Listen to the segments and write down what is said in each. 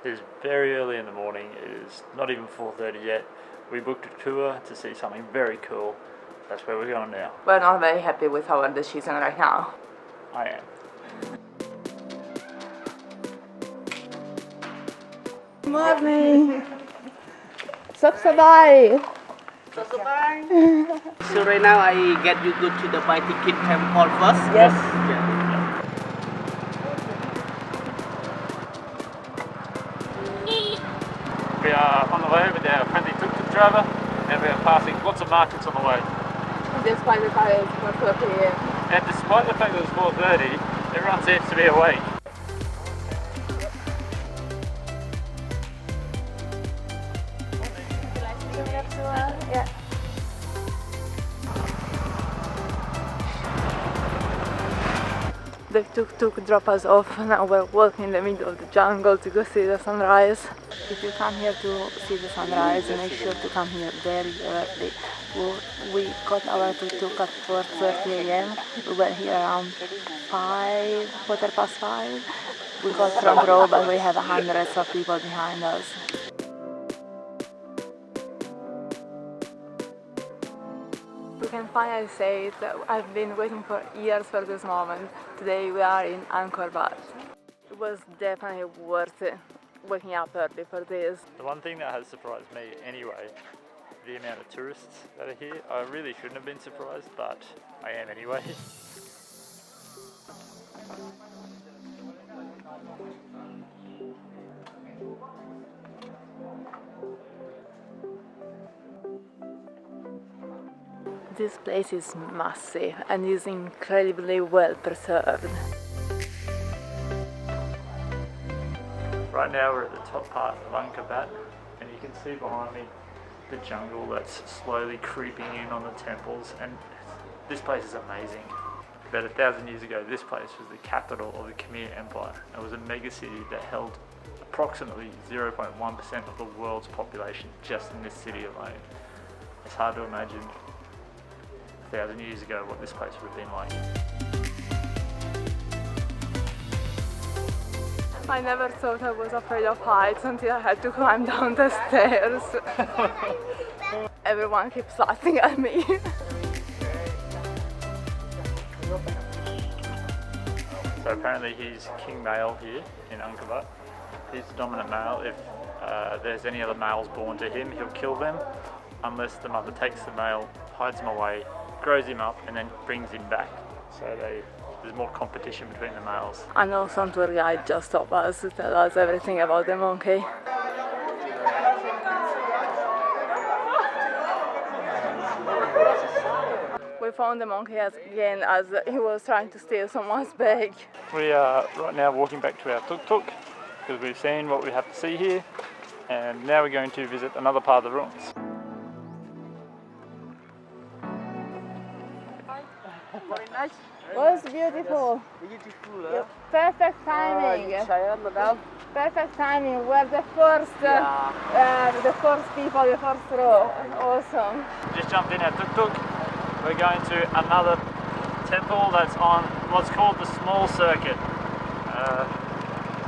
It is very early in the morning. It is not even 4:30 yet. We booked a tour to see something very cool. That's where we're going now. We're not very happy with our decision right now. I am. Good morning. Sabay. So right now I get you go to the buy ticket temple first. Yes. We are on the way with our friendly tuk-tuk driver, and we are passing lots of markets on the way. Despite the fact it's 4:30 a.m. And despite the fact that it's 4:30, everyone seems to be awake. Yeah. The tuk-tuk drop us off. Now we're walking in the middle of the jungle to go see the sunrise. If you come here to see the sunrise, make sure to come here very early. We got our tuk-tuk at 4:30 a.m. We were here around 5:15. We got front row, but we have hundreds of people behind us. We can finally say that I've been waiting for years for this moment. Today we are in Angkor Wat. It was definitely worth it waking up early for this. The one thing that has surprised me anyway, the amount of tourists that are here. I really shouldn't have been surprised, but I am anyway. This place is massive and is incredibly well preserved. Right now we're at the top part of Angkor Wat, and you can see behind me the jungle that's slowly creeping in on the temples, and this place is amazing. About 1,000 years ago, this place was the capital of the Khmer Empire. It was a mega city that held approximately 0.1% of the world's population just in this city alone. It's hard to imagine 1,000 years ago what this place would have been like. I never thought I was afraid of heights until I had to climb down the stairs. Everyone keeps laughing at me. So apparently he's king male here in Angkor Wat. He's the dominant male. If there's any other males born to him, he'll kill them unless the mother takes the male, hides him away, grows him up, and then brings him back. So there's more competition between the males. I know some tour guide just stopped us to tell us everything about the monkey. We found the monkey again as he was trying to steal someone's bag. We are right now walking back to our tuk-tuk because we've seen what we have to see here, and now we're going to visit another part of the ruins. Very nice. It was beautiful. Beautiful. Perfect timing. Madam. Perfect timing. We're the first people, the first row. Awesome. Just jumped in our tuk-tuk. We're going to another temple that's on what's called the small circuit.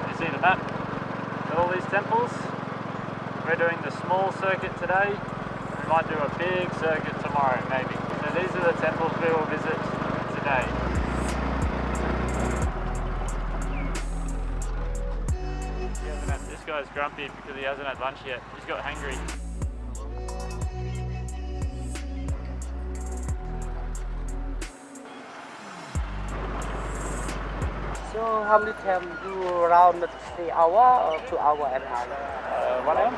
You see the map? All these temples. We're doing the small circuit today. We might do a big circuit tomorrow, maybe. So these are the temples we will visit today. This guy's grumpy because he hasn't had lunch yet. He's got hungry. So how many time you around 3 hour or 2 hour and a half? 1 hour?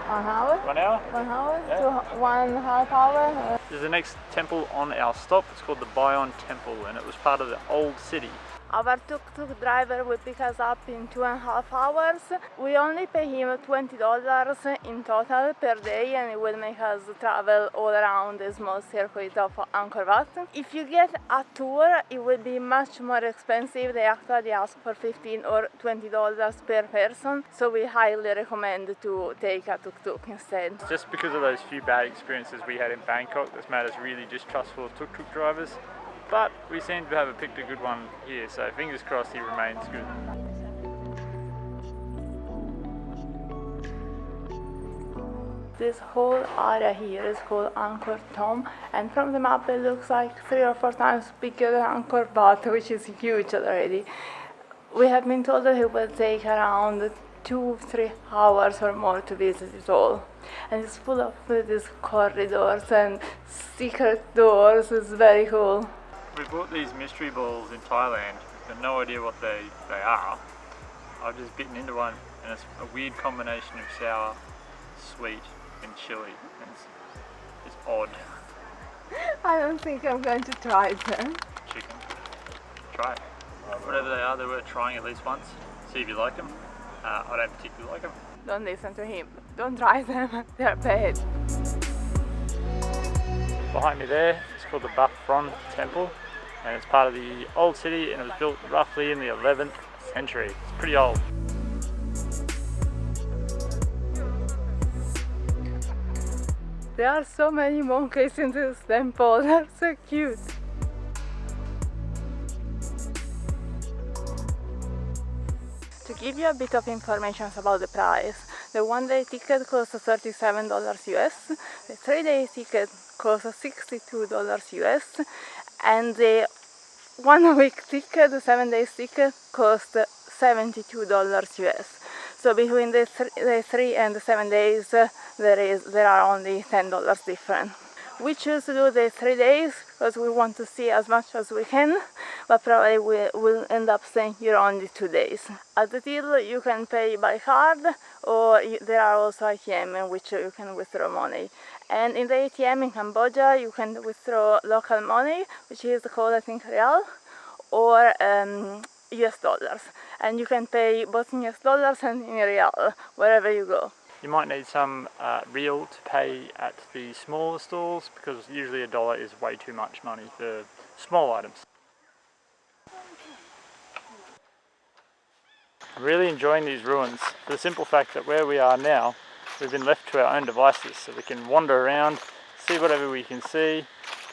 1 hour? 1 hour? 1 hour? Yeah. To 1.5 hour? This is the next temple on our stop. It's called the Bayon Temple, and it was part of the old city. Our tuk-tuk driver will pick us up in 2.5 hours. We only pay him $20 in total per day, and it will make us travel all around the small circuit of Angkor Wat. If you get a tour, it will be much more expensive. They actually ask for $15 or $20 per person, so we highly recommend to take a tuk-tuk instead. Just because of those few bad experiences we had in Bangkok, that's made us really distrustful of tuk-tuk drivers. But we seem to have picked a good one here, so fingers crossed he remains good. This whole area here is called Angkor Wat, and from the map it looks like 3 or 4 times bigger than Angkor Wat, which is huge already. We have been told that it will take around 2-3 hours or more to visit it all. And it's full of these corridors and secret doors. It's very cool. We bought these mystery balls in Thailand. Got no idea what they are. I've just bitten into one, and it's a weird combination of sour, sweet, and chili. And it's odd. I don't think I'm going to try them. Chicken. Try it. Whatever they are, they're worth trying at least once. See if you like them. I don't particularly like them. Don't listen to him. Don't try them. They're bad. Behind me there is called the Prohm Temple, and it's part of the old city, and it was built roughly in the 11th century. It's pretty old. There are so many monkeys in this temple. They're so cute. To give you a bit of information about the price, the 1-day ticket costs $37 US, the 3-day ticket costs $62 US, and the 1-week ticket, the 7-day ticket, costs $72 US. So between the 3 and the 7 days, there are only $10 different. We choose to do the 3 days because we want to see as much as we can, but probably we'll end up staying here only 2 days. At the till you can pay by card, or there are also ATM in which you can withdraw money. And in the ATM in Cambodia you can withdraw local money, which is called, I think, Real, or US dollars. And you can pay both in US dollars and in Real wherever you go. You might need some real to pay at the smaller stalls, because usually $1 is way too much money for small items. I'm really enjoying these ruins for the simple fact that where we are now, we've been left to our own devices, so we can wander around, see whatever we can see.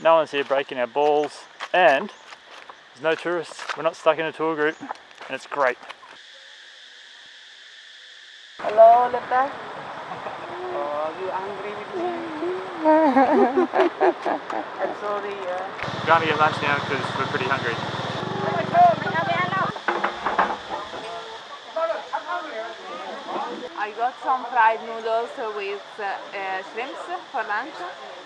No one's here breaking our balls, and there's no tourists. We're not stuck in a tour group, and it's great. Hello, Lepta. Are you angry with me? I'm sorry. We're going to get lunch now because we're pretty hungry. I got some fried noodles with shrimps for lunch,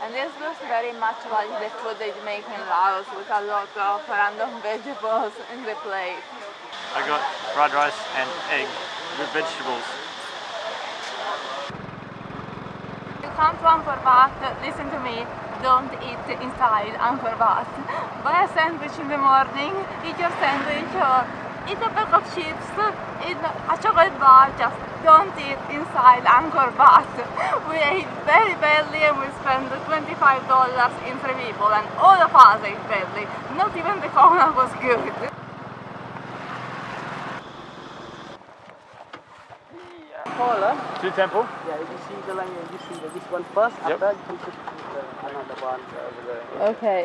and this looks very much like the food they make in Laos, with a lot of random vegetables in the plate. I got fried rice and egg with vegetables. You come to Angkor Wat, listen to me, don't eat inside Angkor Wat. Buy a sandwich in the morning, eat your sandwich, or eat a bag of chips, eat a chocolate bar, just don't eat inside Angkor Wat. We ate very badly and we spent $25 in 3 people, and all of us ate badly. Not even the corner was good. To the temple? Yeah, you see the line, you see this one first, Yep. after you can put another one over there. Okay.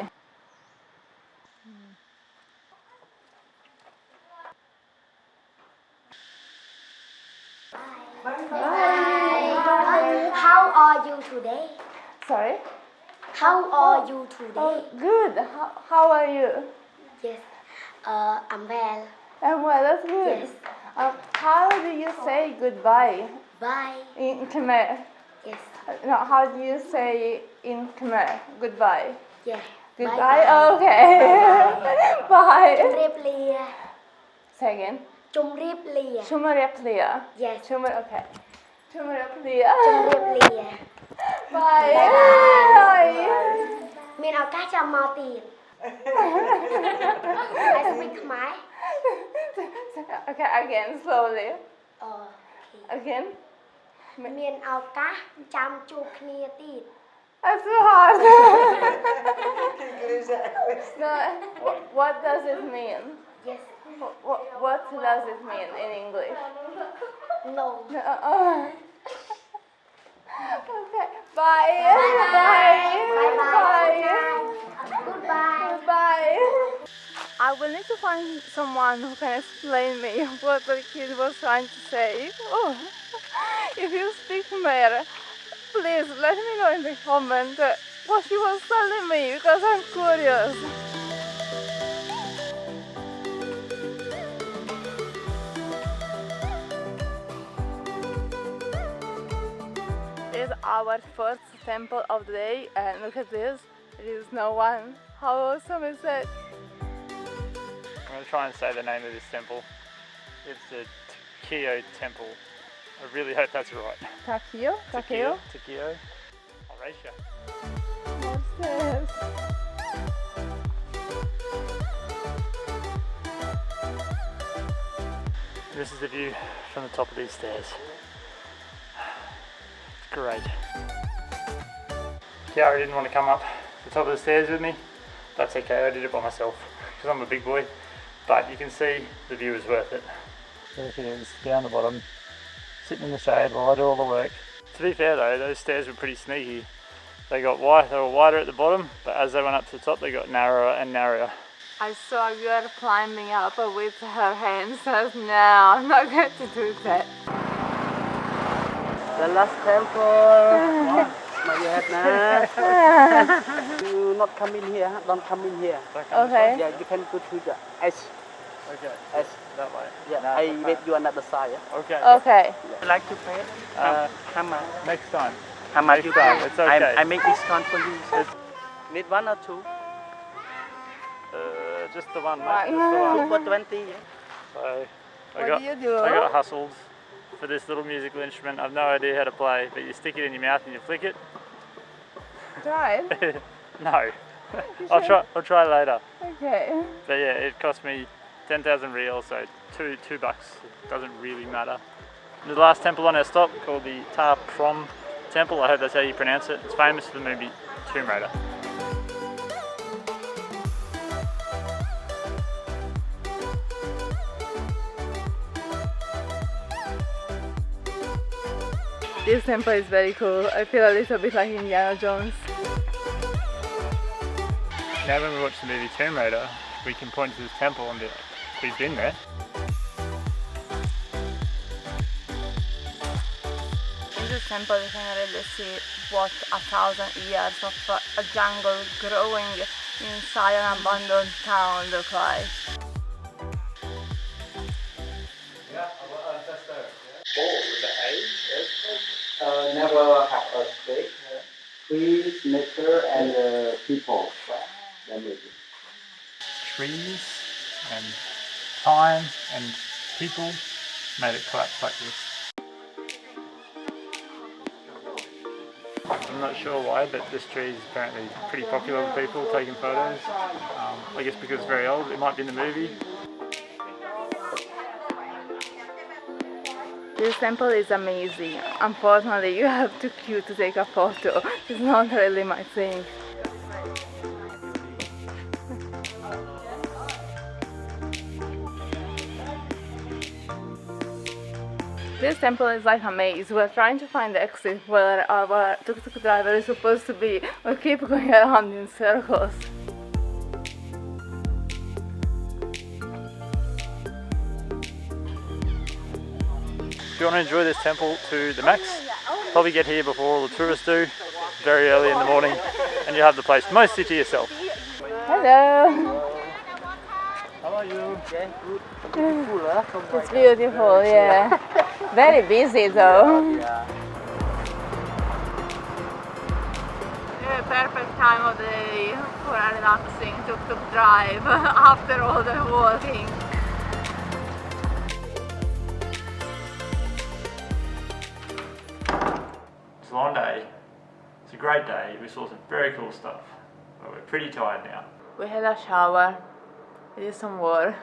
Bye. How are you today? Sorry? How are you today? Oh, good. How are you? Yes. I'm well. Well, that's good. Yes. How do you say goodbye Bye. in Khmer? Yes. No, how do you say in Khmer goodbye? Yeah. Goodbye? Okay. Bye. ជម្រាបលា Say again. ជម្រាបលា Chumareplia. Yes. Okay. Chumareplia. ជម្រាបលា Bye. Bye. មានឱកាសចាំមកទៀត I speak ខ្មែរ Okay, again, slowly. អូ Again. មានឱកាសចាំជួបគ្នាទៀត That's too hard. No, what does it mean? Yes. What does it mean in English? No. No. Okay. Bye. Bye. Bye. Goodbye. Bye. I will need to find someone who can explain me what the kid was trying to say. Oh, if you speak Khmer, please let me know in the comment what she was telling me because I'm curious. This is our first temple of the day, and look at this, there is no one. How awesome is it? I'm going to try and say the name of this temple. It's the Takeo Temple. I really hope that's right. Takeo? Takeo. Horatio. What's this? This is the view from the top of these stairs. It's great. Chiara didn't want to come up the top of the stairs with me. That's okay, I did it by myself because I'm a big boy. But you can see the view is worth it. There she is, down the bottom, sitting in the shade while I do all the work. To be fair though, those stairs were pretty sneaky. They were wider at the bottom, but as they went up to the top, they got narrower and narrower. I saw a girl climbing up with her hands. I said, no, I'm not going to do that. The last temple. Not yet, nah. Do not come in here. Don't come in here. Okay. Yeah, you can go to the edge. Okay. Edge. That way. Yeah, No, I made you another side. Yeah? Okay. Okay. You like to pay? How much? Next time. How much you time, pay? it's okay. I make discount for you. Need one or two? Just the one, mate. Just the one. Two for 20. Yeah. So, What do you do? I got hustled for this little musical instrument. I've no idea how to play, but you stick it in your mouth and you flick it. Try it. No. I'll try later. Okay. But yeah, it cost me 10,000 reals, so $2. It doesn't really matter. The last temple on our stop, called the Prohm Temple. I hope that's how you pronounce it. It's famous for the movie Tomb Raider. This temple is very cool. I feel a little bit like Indiana Jones. Now when we watch the movie Tomb Raider, we can point to this temple and be like, we've been there. In this temple you can really see what 1,000 years of a jungle growing inside an abandoned town look like. Never have a stake. Trees, nature, and people. Trees and time and people made it collapse like this. I'm not sure why, but this tree is apparently pretty popular with people taking photos. I guess because it's very old, it might be in the movie. This temple is amazing. Unfortunately, you have to queue to take a photo. It's not really my thing. This temple is like a maze. We're trying to find the exit where our tuk-tuk driver is supposed to be. We keep going around in circles. If you want to enjoy this temple to the max, probably get here before all the tourists do, very early in the morning, and you have the place mostly to yourself. Hello! How are you? Yeah, good. Beautiful, It's beautiful, yeah. Very busy though. Yeah. Yeah, perfect time of the day for a relaxing tuk-tuk drive after all the walking. It's a long day. It's a great day. We saw some very cool stuff, but we're pretty tired now. We had a shower, we did some work.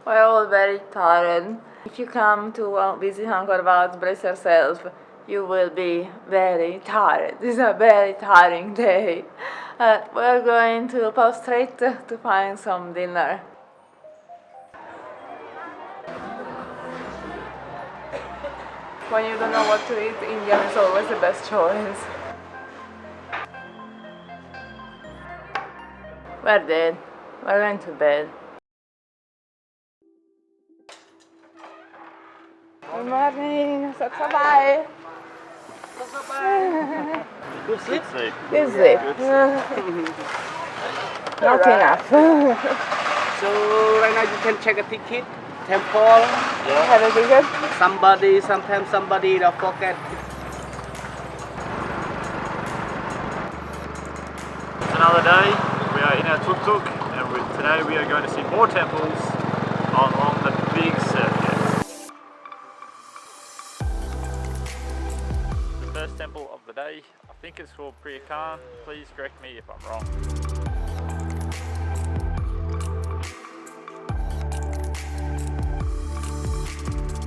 We're all very tired. If you come to visit Angkor Wat, brace yourself. You will be very tired. This is a very tiring day. We're going to pause straight to find some dinner. When you don't know what to eat, Indian is always the best choice. We're dead. We're going to bed. Good morning. Bye. Good sleep? Is it? Not enough. So right now you can check a ticket, temple. Have a ticket? Sometimes somebody will forget. It's another day. We are in our tuk-tuk, and today we are going to see more temples along the big circuit. The first temple of the day, I think it's called Prohm. Please correct me if I'm wrong.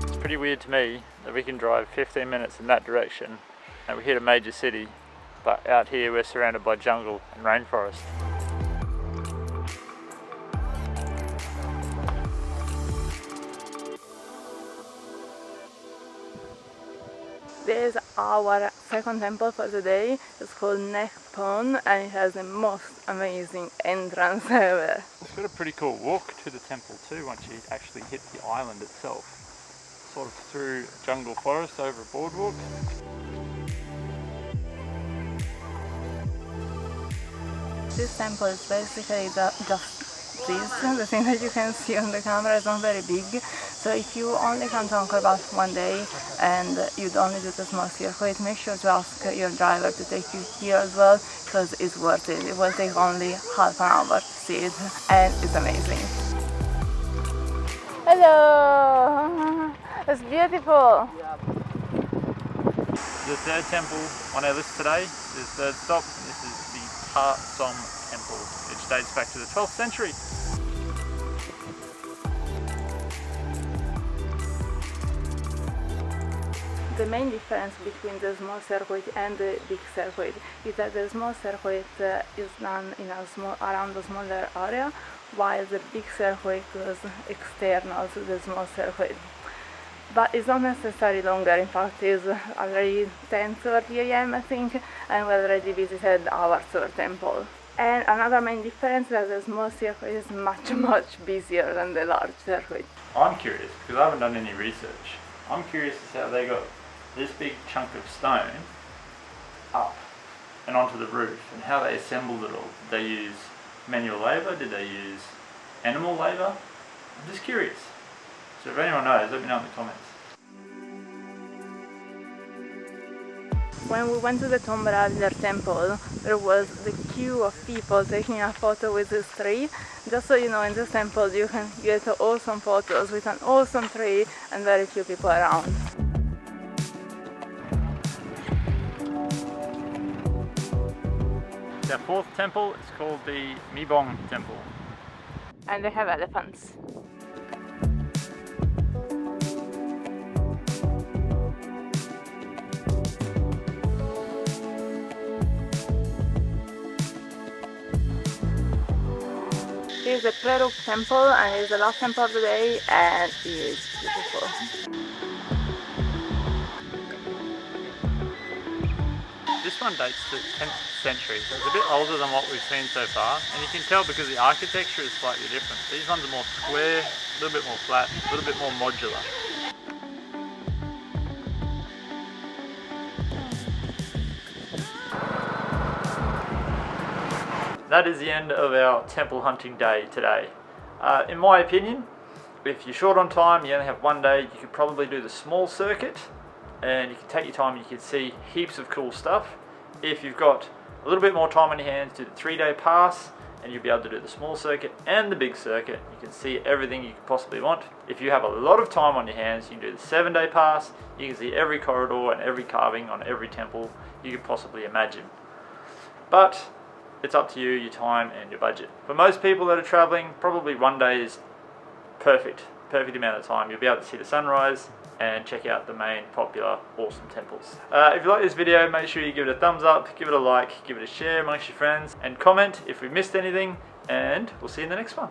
It's pretty weird to me that we can drive 15 minutes in that direction and we hit a major city, but out here we're surrounded by jungle and rainforest. This is our second temple for the day. It's called Prohm and it has the most amazing entrance ever. It's got a pretty cool walk to the temple too once you actually hit the island itself. Sort of through jungle forest over a boardwalk. This temple is basically just this. The thing that you can see on the camera is not very big. So if you only come to Angkor Wat one day and you'd only do the small circuit, make sure to ask your driver to take you here as well, because it's worth it. It will take only half an hour to see it and it's amazing. Hello! It's beautiful! The third temple on our list today is the third stop. This is the Prohm temple, which dates back to the 12th century. The main difference between the small circuit and the big circuit is that the small circuit is done in around a smaller area, while the big circuit goes external to the small circuit. But it's not necessarily longer. In fact, it's already 10:30 AM I think, and we already visited our third temple. And another main difference is that the small circuit is much busier than the large circuit. I'm curious, because I haven't done any research. I'm curious as to how they got this big chunk of stone up and onto the roof, and how they assembled it all. Did they use manual labour? Did they use animal labour? I'm just curious. So if anyone knows, let me know in the comments. When we went to the Tomb Raider temple, there was the queue of people taking a photo with this tree. Just so you know, in this temple you can get awesome photos with an awesome tree and very few people around. Our fourth temple is called the Mibong temple. And they have elephants. This is the Prohm temple and it's the last temple of the day and it is beautiful. This one dates to the 10th century, so it's a bit older than what we've seen so far, and you can tell because the architecture is slightly different. These ones are more square, a little bit more flat, a little bit more modular. That is the end of our temple hunting day today. In my opinion, if you're short on time, you only have one day, you could probably do the small circuit and you can take your time, you can see heaps of cool stuff. If you've got a little bit more time on your hands, do the 3-day pass and you'll be able to do the small circuit and the big circuit. You can see everything you could possibly want. If you have a lot of time on your hands, you can do the 7-day pass. You can see every corridor and every carving on every temple you could possibly imagine. But it's up to you, your time and your budget. For most people that are traveling, probably one day is perfect amount of time. You'll be able to see the sunrise and check out the main popular awesome temples. If you like this video, make sure you give it a thumbs up, give it a like, give it a share amongst your friends, and comment if we missed anything, and we'll see you in the next one.